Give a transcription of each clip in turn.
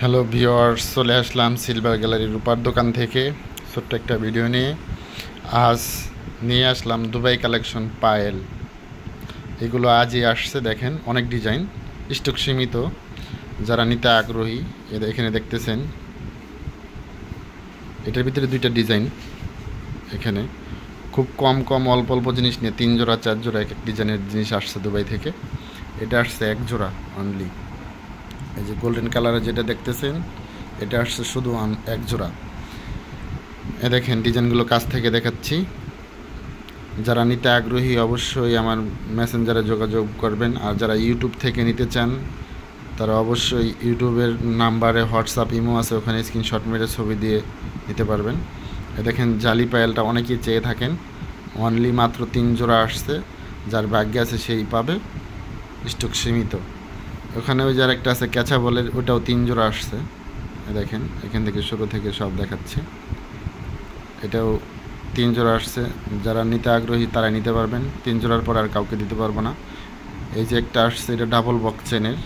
Hello viewers, চলে আসলাম silver gallery রূপার দোকান থেকে ছোট্ট একটা ভিডিও নিয়ে। আজ নিয়ে আসলাম দুবাই কালেকশন পায়েল। এগুলো আজই আসছে, দেখেন অনেক ডিজাইন, স্টক সীমিত। যারা নিতে আগ্রহী এখানে দেখতেছেন, এটার ভিতরে দুইটা ডিজাইন। এখানে খুব কম অল্প অল্প জিনিস নিয়ে 3 জোড়া 4 জোড়া এক এক ডিজাইনের জিনিস আসছে দুবাই থেকে। এটা আসছে 1 জোড়া অনলি। এই যে গোল্ডেন কালারের যেটা দেখতেছেন, এটা আসছে শুধু 1 জোড়া। দেখেন ডিজাইনগুলো কাছ থেকে দেখাচ্ছি। যারা নিতে আগ্রহী অবশ্যই আমার মেসেঞ্জারে যোগাযোগ করবেন। আর যারা ইউটিউব থেকে নিতে চান তারা অবশ্যই ইউটিউবের নাম্বারে হোয়াটসঅ্যাপ ইমো আছে, ওখানে স্ক্রিনশট মেরে ছবি দিয়ে নিতে পারবেন। দেখেন জালি পায়েলটা অনেকেই চেয়ে থাকেন, অনলি মাত্র 3 জোড়া আসছে। যার ভাগ্যে আছে সেই পাবে, স্টক সীমিত। ওখানে ওই যার একটা আছে ক্যাচা বলের, ওটাও 3 জোড়া আসছে। দেখেন এখান থেকে শুরু থেকে সব দেখাচ্ছে। এটাও 3 জোড়া আসছে। যারা নিতে আগ্রহী তারা নিতে পারবেন। 3 জোড়ার পর আর কাউকে দিতে পারবো না। এই যে একটা আসছে, এটা ডাবল বক্স চেনের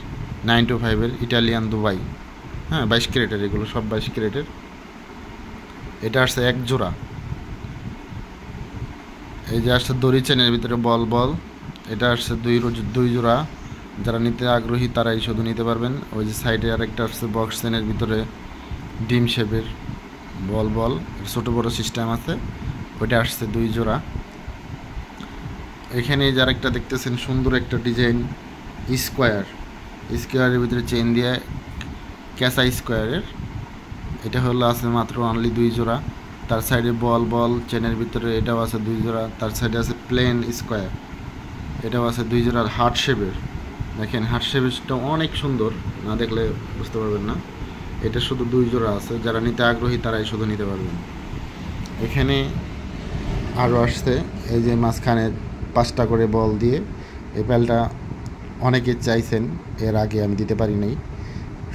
925-এর ইটালিয়ান দুবাই। হ্যাঁ, 22 ক্যারেটের, এগুলো সব 22 ক্যারেটের। এটা আসছে 1 জোড়া। এই যে আসছে দড়ি চেনের ভিতরে বল, এটা আসছে 2 জোড়া। যারা নিতে আগ্রহী তারাই শুধু নিতে পারবেন। ওই যে সাইডে আরেকটা আসছে বক্স চেনের ভিতরে ডিম শেপের বল, ছোটো বড়ো সিস্টেম আছে, ওইটা আসছে 2 জোড়া। এখানে যার একটা দেখতেছেন সুন্দর একটা ডিজাইন, স্কোয়ারের ভিতরে চেন দিয়ে ক্যাসা স্কোয়ারের, এটা হলো আছে মাত্র অনলি 2 জোড়া। তার সাইডে বল চেনের ভিতরে, এটাও আছে 2 জোড়া। তার সাইডে আছে প্লেন স্কোয়ার, এটাও আছে 2 জোড়া। হার্ট শেপের, দেখেন হার্ট শেপেরটা অনেক সুন্দর, না দেখলে বুঝতে পারবেন না। এটা শুধু 2 জোড়া আছে। যারা নিতে আগ্রহী তারাই শুধু নিতে পারবেন। এখানে আরও আসছে, এই যে মাঝখানে 5টা করে বল দিয়ে এই প্যালটা অনেকে চাইছেন, এর আগে আমি দিতে পারি নাই।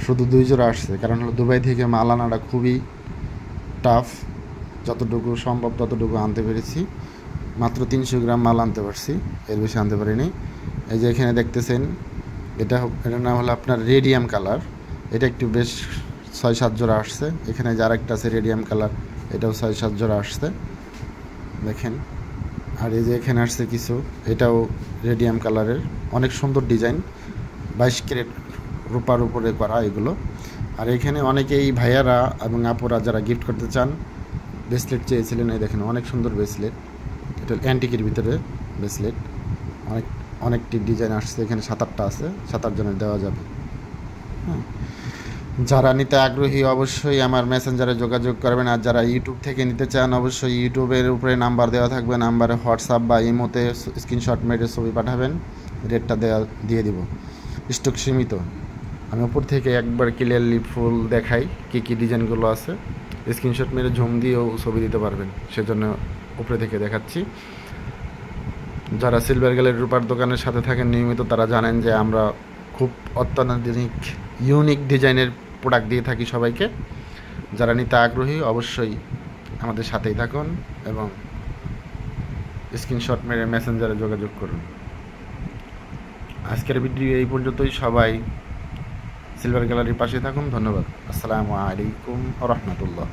শুধু 2 জোড়া আসছে, কারণ হলো দুবাই থেকে মাল আনাটা খুবই টাফ। যতটুকু সম্ভব ততটুকু আনতে পেরেছি। মাত্র 300 গ্রাম মাল আনতে পারছি, এর বেশি আনতে পারিনি। এই যে এখানে দেখতেছেন, এটার নাম হলো আপনার রেডিয়াম কালার। এটা একটু বেশ 6-7 জোড়া আসছে। এখানে যার একটা আছে রেডিয়াম কালার, এটাও 6-7 জোড়া আসছে, দেখেন। আর এই যে এখানে আসছে কিছু, এটাও রেডিয়াম কালারের, অনেক সুন্দর ডিজাইন, 22 ক্যারেট রূপার উপরে করা এগুলো। আর এখানে অনেকেই ভাইয়ারা এবং আপুরা যারা গিফট করতে চান ব্রেসলেট চেয়েছিলেন, এই দেখেন অনেক সুন্দর ব্রেসলেট। এটা অ্যান্টিকের ভিতরে ব্রেসলেট, অনেকটি ডিজাইন আসছে। এখানে 7-8টা আছে, 7-8 জনের দেওয়া যাবে। হ্যাঁ, যারা নিতে আগ্রহী অবশ্যই আমার মেসেঞ্জারে যোগাযোগ করবেন। আর যারা ইউটিউব থেকে নিতে চান অবশ্যই ইউটিউবের উপরে নাম্বার দেওয়া থাকবে, নাম্বারে হোয়াটসঅ্যাপ বা ইমোতে স্ক্রিনশট মেরে ছবি পাঠাবেন, রেটটা দিয়ে দিব। স্টক সীমিত। আমি উপর থেকে একবার ক্লিয়ারলি ফুল দেখাই কী কী ডিজাইনগুলো আছে, স্ক্রিনশট মেরে ঝুম দিয়েও ছবি দিতে পারবেন, সেজন্য উপরে থেকে দেখাচ্ছি। যারা সিলভার গ্যালারি রূপার দোকানের সাথে থাকেন নিয়মিত, তারা জানেন যে আমরা খুব অত্যাধুনিক ইউনিক ডিজাইনের প্রোডাক্ট দিয়ে থাকি সবাইকে। যারা নিতে আগ্রহী অবশ্যই আমাদের সাথেই থাকুন এবং স্ক্রিনশট মেরে মেসেঞ্জারে যোগাযোগ করুন। আজকের ভিডিও এই পর্যন্তই। সবাই সিলভার গ্যালারির পাশে থাকুন। ধন্যবাদ। আসসালামু আলাইকুম ওয়া রাহমাতুল্লাহ।